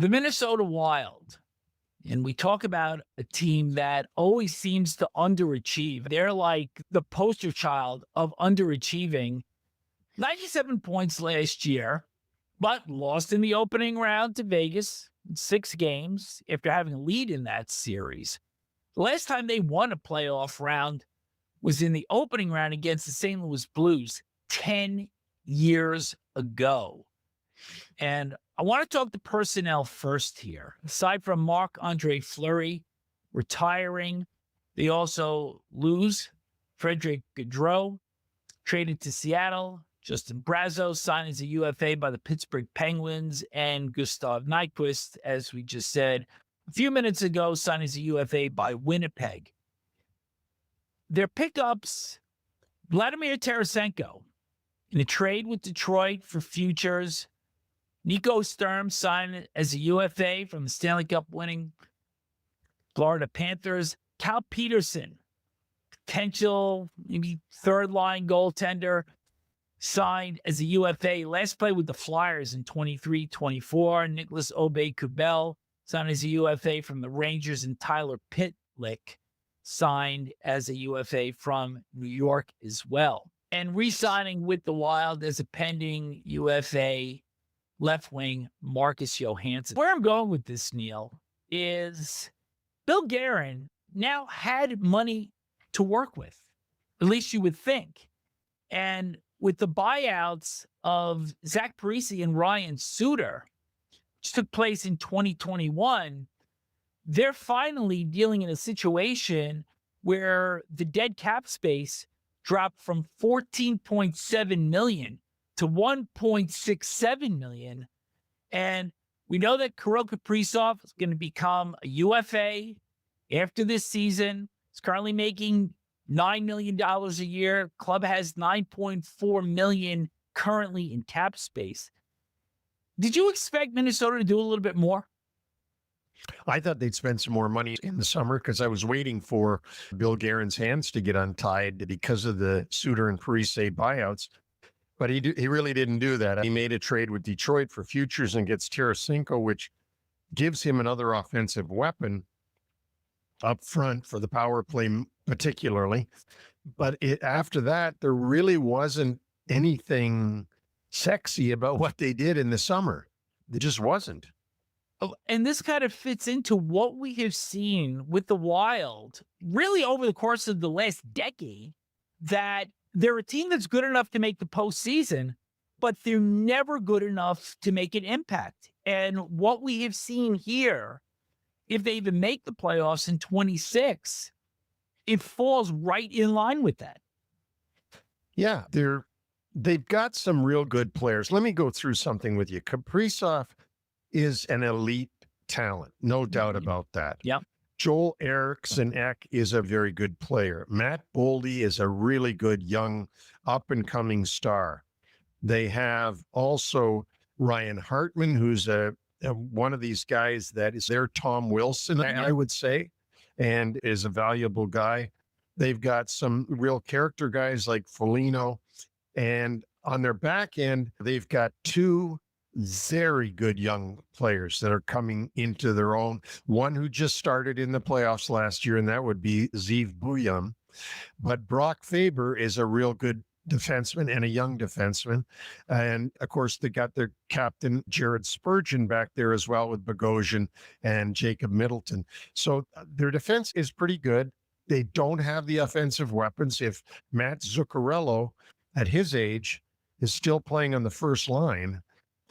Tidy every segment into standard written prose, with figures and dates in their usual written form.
The Minnesota Wild, and we talk about a team that always seems to underachieve. They're like the poster child of underachieving. 97 points last year, but lost in the opening round to Vegas in 6 games after having a lead in that series. The last time they won a playoff round was in the opening round against the St. Louis Blues 10 years ago. And I want to talk to personnel first here. Aside from Marc-André Fleury retiring, they also lose Frederick Gaudreau, traded to Seattle. Justin Brazeau signed as a UFA by the Pittsburgh Penguins, and Gustav Nyquist, as we just said a few minutes ago, signed as a UFA by Winnipeg. Their pickups, Vladimir Tarasenko, in a trade with Detroit for futures. Nico Sturm signed as a UFA from the Stanley Cup winning Florida Panthers. Cal Peterson, potential maybe third-line goaltender, signed as a UFA. Last played with the Flyers in 23-24. Nicholas Aube-Kubel signed as a UFA from the Rangers, and Tyler Pitlick signed as a UFA from New York as well. And re-signing with the Wild as a pending UFA left wing Marcus Johansson. Where I'm going with this, Neil, is Bill Guerin now had money to work with, at least you would think. And with the buyouts of Zach Parise and Ryan Suter, which took place in 2021, they're finally dealing in a situation where the dead cap space dropped from $14.7 million to $1.67 million. And we know that Kirill Kaprizov is going to become a UFA after this season. He's currently making $9 million a year. Club has $9.4 million currently in cap space. Did you expect Minnesota to do a little bit more? I thought they'd spend some more money in the summer because I was waiting for Bill Guerin's hands to get untied because of the Suter and Parise buyouts. But he really didn't do that. He made a trade with Detroit for futures and gets Tarasenko, which gives him another offensive weapon up front for the power play particularly. But after that, there really wasn't anything sexy about what they did in the summer. There just wasn't. Oh, and this kind of fits into what we have seen with the Wild really over the course of the last decade, that they're a team that's good enough to make the postseason, but they're never good enough to make an impact. And what we have seen here, if they even make the playoffs in 26, it falls right in line with that. Yeah, they've got some real good players. Let me go through something with you. Kaprizov is an elite talent, no doubt about that. Yep. Joel Eriksson Ek is a very good player. Matt Boldy is a really good young up-and-coming star. They have also Ryan Hartman, who's one of these guys that is their Tom Wilson, I would say, and is a valuable guy. They've got some real character guys like Foligno. And on their back end, they've got 2 very good young players that are coming into their own. One who just started in the playoffs last year, and that would be Zeev Buyam. But Brock Faber is a real good defenseman and a young defenseman. And of course, they got their captain, Jared Spurgeon, back there as well with Bogosian and Jacob Middleton. So their defense is pretty good. They don't have the offensive weapons. If Matt Zuccarello, at his age, is still playing on the first line,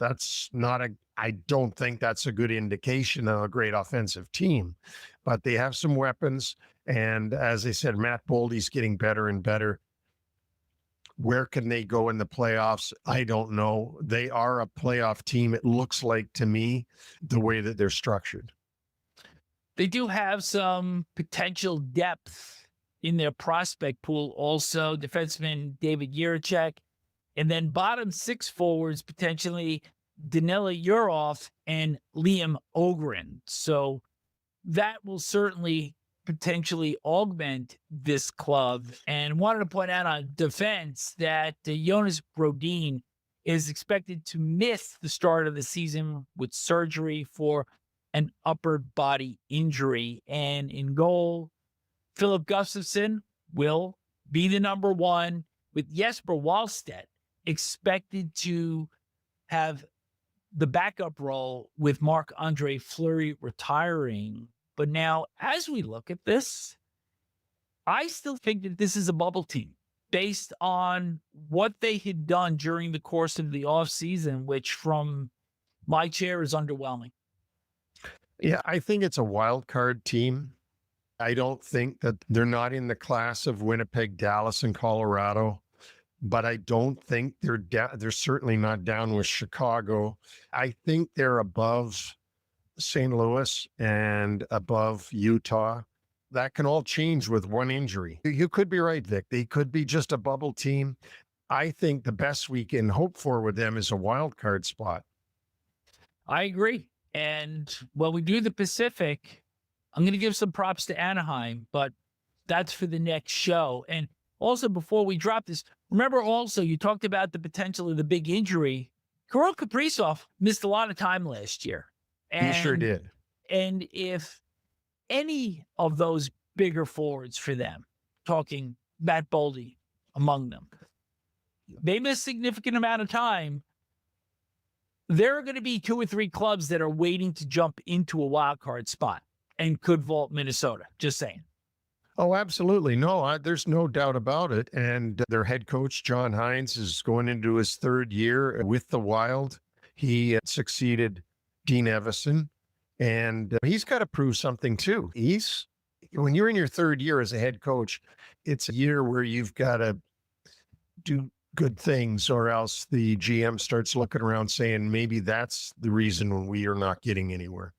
I don't think that's a good indication of a great offensive team. But they have some weapons. And as I said, Matt Boldy's getting better and better. Where can they go in the playoffs? I don't know. They are a playoff team, it looks like to me, the way that they're structured. They do have some potential depth in their prospect pool also. Defenseman David Jiricek. And then bottom 6 forwards, potentially Danila Yurov and Liam Ogren. So that will certainly potentially augment this club. And wanted to point out on defense that Jonas Brodin is expected to miss the start of the season with surgery for an upper body injury. And in goal, Filip Gustavsson will be the number one, with Jesper Wallstedt expected to have the backup role with Marc-André Fleury retiring. But now, as we look at this, I still think that this is a bubble team based on what they had done during the course of the offseason, which from my chair is underwhelming. Yeah, I think it's a wild card team. I don't think that they're not in the class of Winnipeg, Dallas, and Colorado, but I don't think they're certainly not down with Chicago. I think they're above St. Louis and above Utah. That can all change with one injury. You could be right, Vic. They could be just a bubble team. I think the best we can hope for with them is a wild card spot. I agree. And when we do the Pacific, I'm going to give some props to Anaheim, but that's for the next show. And also, before we drop this, remember also you talked about the potential of the big injury. Kirill Kaprizov missed a lot of time last year. He sure did. And if any of those bigger forwards for them, talking Matt Boldy among them, they miss a significant amount of time, there are going to be 2 or 3 clubs that are waiting to jump into a wild card spot and could vault Minnesota. Just saying. Oh, absolutely. No, there's no doubt about it. And their head coach, John Hines, is going into his 3rd year with the Wild. He succeeded Dean Evison, and he's got to prove something too. When you're in your 3rd year as a head coach, it's a year where you've got to do good things, or else the GM starts looking around saying, maybe that's the reason we are not getting anywhere.